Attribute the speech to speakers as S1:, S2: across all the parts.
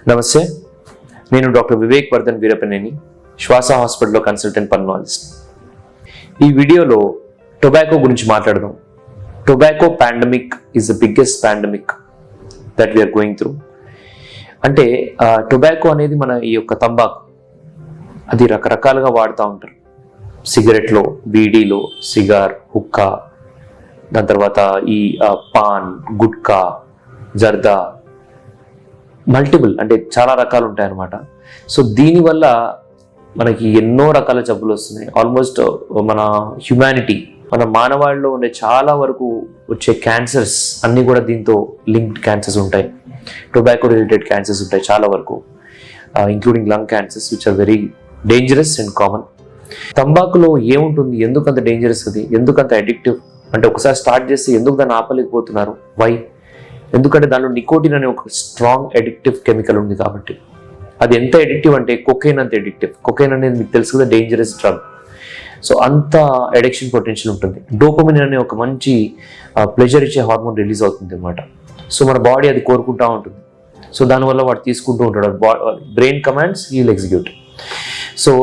S1: నమస్తే, నేను డాక్టర్ వివేక్ వర్ధన్ వీరపనేని, శ్వాస హాస్పిటల్లో కన్సల్టెంట్ పల్మనాలజిస్ట్. ఈ వీడియోలో టొబాకో గురించి మాట్లాడదాం. Tobacco pandemic is the biggest pandemic that we are going through. అంటే టొబాకో అనేది మన ఈ యొక్క తంబాకు, అది రకరకాలుగా వాడుతూ ఉంటారు. సిగరెట్లో, బీడీలో, సిగార్, హుక్కా, దాని తర్వాత ఈ పాన్, గుట్కా, జర్దా, మల్టిపుల్ అంటే చాలా రకాలు ఉంటాయి అన్నమాట. సో దీనివల్ల మనకి ఎన్నో రకాల జబ్బులు వస్తున్నాయి. ఆల్మోస్ట్ మన హ్యుమానిటీ, మన మానవాళిలో ఉండే చాలా వరకు వచ్చే క్యాన్సర్స్ అన్నీ కూడా దీంతో లింక్డ్ క్యాన్సర్స్ ఉంటాయి. టొబాకో రిలేటెడ్ క్యాన్సర్స్ ఉంటాయి చాలా వరకు, including lung cancers which are very dangerous and common. తంబాకులో ఏముంటుంది, ఎందుకు అంత డేంజరస్, అది ఎందుకు అంత అడిక్టివ్ అంటే ఒకసారి స్టార్ట్ చేస్తే ఎందుకు దాన్ని ఆపలేకపోతున్నారు? వై? ఎందుకంటే దానిలో నికోటిన్ అనే ఒక స్ట్రాంగ్ అడిక్టివ్ కెమికల్ ఉంది కాబట్టి. అది ఎంత అడిక్టివ్ అంటే కొకైన్ అంత అడిక్టివ్. కొకైన్ అనేది మీకు తెలుసు కదా, డేంజరస్ డ్రగ్. సో అంత అడిక్షన్ పొటెన్షియల్ ఉంటుంది. డోపమిన్ అనే ఒక మంచి ప్లెజర్ ఇచ్చే హార్మోన్ రిలీజ్ అవుతుంది అన్నమాట. సో మన బాడీ అది కోరుకుంటూ ఉంటుంది. సో దానివల్ల వాడు తీసుకుంటూ ఉంటాడు. Brain commands, he will execute. So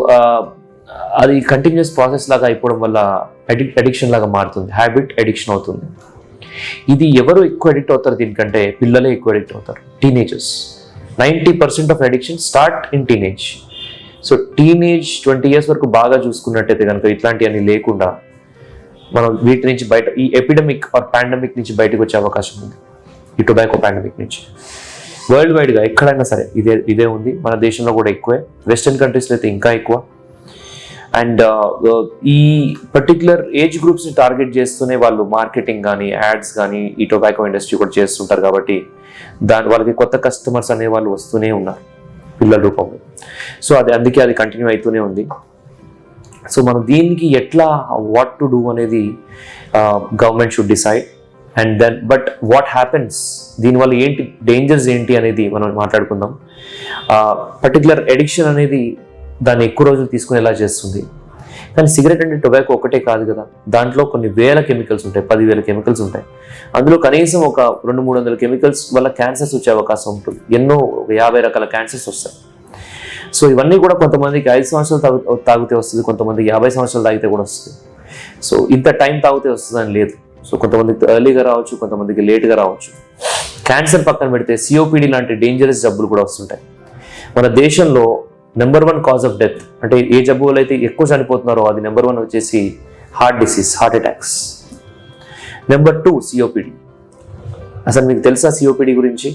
S1: అది కంటిన్యూస్ ప్రాసెస్ లాగా అయిపోవడం వల్ల అడిక్షన్ లాగా మారుతుంది, హ్యాబిట్ అడిక్షన్ అవుతుంది. ఇది ఎవరు ఎక్కువ అడిక్ట్ అవుతారు దీనికంటే? పిల్లలే ఎక్కువ అడిక్ట్ అవుతారు, teenagers. 90% of addiction start in teenage. So teenage 20 years వరకు బాగా చూసుకున్నట్టయితే కనుక ఇట్లాంటివన్నీ లేకుండా మనం వీటి నుంచి బయట, ఈ ఎపిడమిక్ ఆర్ పాండమిక్ నుంచి బయటకు వచ్చే అవకాశం ఉంది. ఈ టొబాకో పాండమిక్ నుంచి వరల్డ్ వైడ్గా ఎక్కడైనా సరే ఇదే ఉంది. మన దేశంలో కూడా ఎక్కువే, వెస్టర్న్ కంట్రీస్లో అయితే ఇంకా ఎక్కువ. అండ్ ఈ పర్టికులర్ ఏజ్ గ్రూప్స్ని టార్గెట్ చేస్తూనే వాళ్ళు మార్కెటింగ్ కానీ, యాడ్స్ కానీ ఈ టొబాకో ఇండస్ట్రీ కూడా చేస్తుంటారు కాబట్టి వాళ్ళకి కొత్త కస్టమర్స్ అనే వాళ్ళు వస్తూనే ఉన్నారు పిల్లల రూపంలో. సో అందుకే అది కంటిన్యూ అవుతూనే ఉంది. సో మనం దీనికి ఎట్లా, వాట్ టు డూ అనేది government should decide. And then but what happens, దీనివల్ల ఏంటి డేంజర్స్ ఏంటి అనేది మనం మాట్లాడుకుందాం. పర్టికులర్ ఎడిక్షన్ అనేది దాన్ని ఎక్కువ రోజులు తీసుకునేలా చేస్తుంది. కానీ సిగరెట్ అంటే టొబాకో ఒకటే కాదు కదా, దాంట్లో కొన్ని వేల కెమికల్స్ ఉంటాయి, 10,000 కెమికల్స్ ఉంటాయి. అందులో కనీసం ఒక 200-300 కెమికల్స్ వల్ల క్యాన్సర్స్ వచ్చే అవకాశం ఉంటుంది. ఎన్నో 50 రకాల క్యాన్సర్స్ వస్తాయి. సో ఇవన్నీ కూడా కొంతమందికి 5 సంవత్సరాలు తాగితే వస్తుంది, కొంతమందికి 50 సంవత్సరాలు తాగితే కూడా వస్తుంది. సో ఇంత టైం తాగితే వస్తుందని లేదు. సో కొంతమందికి ఎర్లీగా రావచ్చు, కొంతమందికి లేట్గా రావచ్చు. క్యాన్సర్ పక్కన పెడితే సిఓపిడి లాంటి డేంజరస్ జబ్బులు కూడా వస్తుంటాయి. మన దేశంలో నెంబర్ 1 కాజ్ ఆఫ్ డెత్ అంటే ఏ జబ్బు వల్ల అయితే ఎక్కువ చనిపోతున్నారో అది నెంబర్ 1 వచ్చేసి heart disease, heart attacks. Number 2 COPD. అసలు మీకు తెలుసా సిఓపిడి గురించి?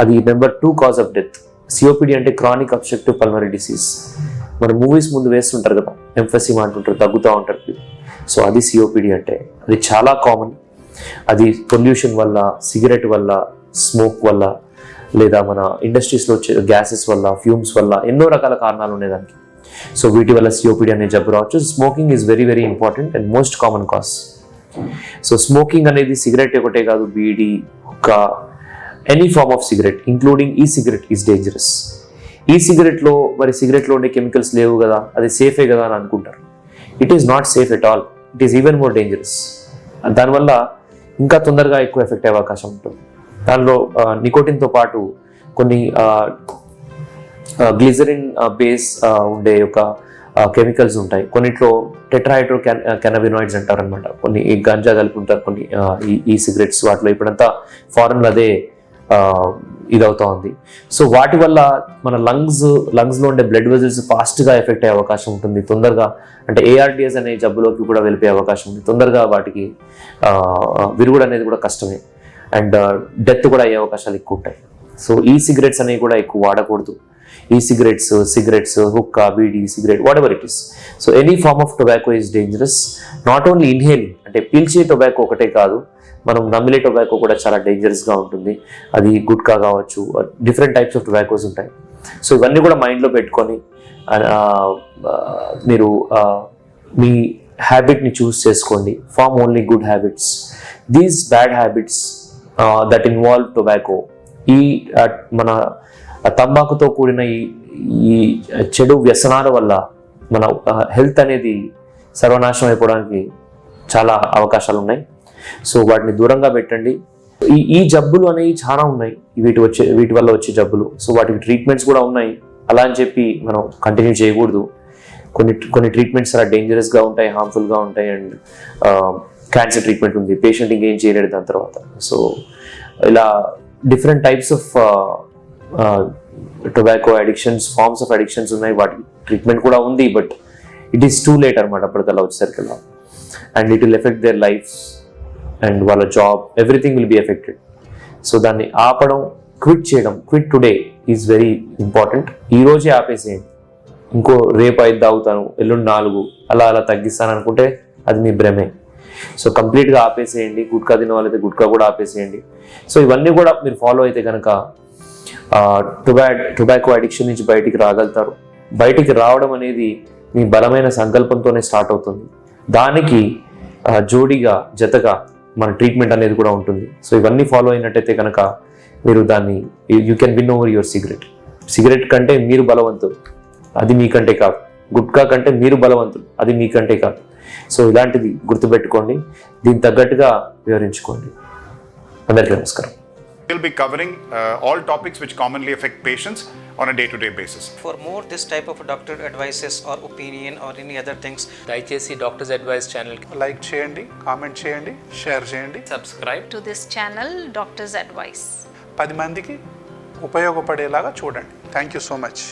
S1: అది number 2 cause of death. COPD అంటే క్రానిక్ అబ్స్ట్రక్టివ్ పల్మనరీ డిసీజ్. మన మూవీస్ ముందు వేస్తుంటారు కదా, ఎంఫసిమా అంటుంటారు, తగ్గుతూ ఉంటారు. సో అది సిఓపిడి అంటే. అది చాలా కామన్. అది పొల్యూషన్ వల్ల, సిగరెట్ వల్ల, స్మోక్ వల్ల, లేదా మన ఇండస్ట్రీస్లో వచ్చే గ్యాసెస్ వల్ల, ఫ్యూమ్స్ వల్ల, ఎన్నో రకాల కారణాలు ఉన్నాయి దానికి. సో వీటి వల్ల సిఓపిడి అనే జబ్బు రావచ్చు. Smoking is very very important and most common cause. So smoking అనేది సిగరెట్ ఒకటే కాదు, beedi, hookah, any form of cigarette including e cigarette is dangerous. ఈ సిగరెట్లో మరి సిగరెట్లో ఉండే కెమికల్స్ లేవు కదా, అది సేఫే కదా అని అనుకుంటారు. It is not safe at all. It is even more dangerous. దానివల్ల ఇంకా తొందరగా ఎక్కువ ఎఫెక్ట్ అయ్యే అవకాశం ఉంటుంది. దానిలో నికోటిన్తో పాటు కొన్ని గ్లిజరిన్ బేస్ ఉండే ఒక కెమికల్స్ ఉంటాయి. కొన్నిట్లో టెట్రాహైడ్రో కెనబినాయిడ్స్ అంటారు అనమాట. కొన్ని గంజా కలిపి ఉంటారు కొన్ని ఈ సిగరెట్స్. వాటిలో ఇప్పుడంతా ఫారెన్లో అదే ఇదవుతా ఉంది. సో వాటి వల్ల మన లంగ్స్లో ఉండే బ్లడ్ వెజల్స్ ఫాస్ట్గా ఎఫెక్ట్ అయ్యే అవకాశం ఉంటుంది. తొందరగా అంటే ARDS అనే జబ్బులోకి కూడా వెళ్ళిపోయే అవకాశం ఉంది. తొందరగా వాటికి విరుగుడు అనేది కూడా కష్టమే. అండ్ డెత్ కూడా అయ్యే అవకాశాలు ఎక్కువ ఉంటాయి. సో ఈ సిగరెట్స్ అనేవి కూడా ఎక్కువ వాడకూడదు. E cigarettes, hookah, beedi, cigarette, whatever it is. So any form of tobacco is dangerous. Not only inhaling అంటే పీల్చే టొబాకో ఒకటే కాదు, మనం నమిలే టొబాకో కూడా చాలా డేంజరస్గా ఉంటుంది. అది గుట్కా కావచ్చు, డిఫరెంట్ టైప్స్ ఆఫ్ టొబాకోస్ ఉంటాయి. సో ఇవన్నీ కూడా మైండ్లో పెట్టుకొని మీరు మీ హ్యాబిట్ని చూస్ చేసుకోండి. Form only good habits. These bad habits that involve tobacco, ఈ మన తంబాకుతో కూడిన ఈ చెడు వ్యసనాల వల్ల మన హెల్త్ అనేది సర్వనాశనం అయిపోవడానికి చాలా అవకాశాలు ఉన్నాయి. సో వాటిని దూరంగా పెట్టండి. ఈ జబ్బులు అనేవి చాలా ఉన్నాయి, వీటి వల్ల వచ్చే జబ్బులు. సో వాటికి ట్రీట్మెంట్స్ కూడా ఉన్నాయి. అలా అని చెప్పి మనం కంటిన్యూ చేయకూడదు. కొన్ని ట్రీట్మెంట్స్ చాలా డేంజరస్గా ఉంటాయి, హార్మ్ఫుల్గా ఉంటాయి. అండ్ క్యాన్సర్ ట్రీట్మెంట్ ఉంది, పేషెంట్ ఇంకేం చేయలేడు దాని తర్వాత. సో ఇలా different types of tobacco addictions, forms of addictions ఉన్నాయి. వాటికి ట్రీట్మెంట్ కూడా ఉంది, but it is too late అనమాట అప్పటికల్లా వచ్చేసరికల్లా. And it will affect their life and వాళ్ళ job, everything will be affected. So దాన్ని ఆపడం, క్విట్ చేయడం, quit today is very important. ఈ రోజే ఆపేసేయండి. ఇంకో రేపు 5 తాగుతాను, ఎల్లుండి 4, అలా తగ్గిస్తాను అనుకుంటే అది మీ భ్రమే. సో కంప్లీట్గా ఆపేసేయండి. గుట్కా తినే వాళ్ళైతే గుట్కా కూడా ఆపేసేయండి. సో ఇవన్నీ కూడా మీరు ఫాలో అయితే కనుక టొబాకో అడిక్షన్ నుంచి బయటికి రాగలుగుతారు. బయటికి రావడం అనేది మీ బలమైన సంకల్పంతోనే స్టార్ట్ అవుతుంది. దానికి జోడీగా, జతగా మన ట్రీట్మెంట్ అనేది కూడా ఉంటుంది. సో ఇవన్నీ ఫాలో అయినట్టయితే కనుక మీరు దాన్ని you can win over your cigarette కంటే మీరు బలవంతులు, అది మీకంటే కాదు. గుట్కా కంటే మీరు బలవంతులు, అది మీకంటే కాదు. సో ఇలాంటిది గుర్తుపెట్టుకోండి, దీనికి తగ్గట్టుగా వివరించుకోండి. అందరికీ నమస్కారం.
S2: We'll be covering all topics which commonly affect patients on a day-to-day basis.
S3: For more this type of doctor advices or opinion or any other things,
S4: దయచేసి డాక్టర్స్ అడ్వైస్ ఛానల్
S2: లైక్ చేయండి, comment చేయండి, share చేయండి.
S4: Subscribe
S5: to this channel, Doctor's Advice.
S2: 10 మందికి ఉపయోగపడేలాగా చూడండి. Thank you so much.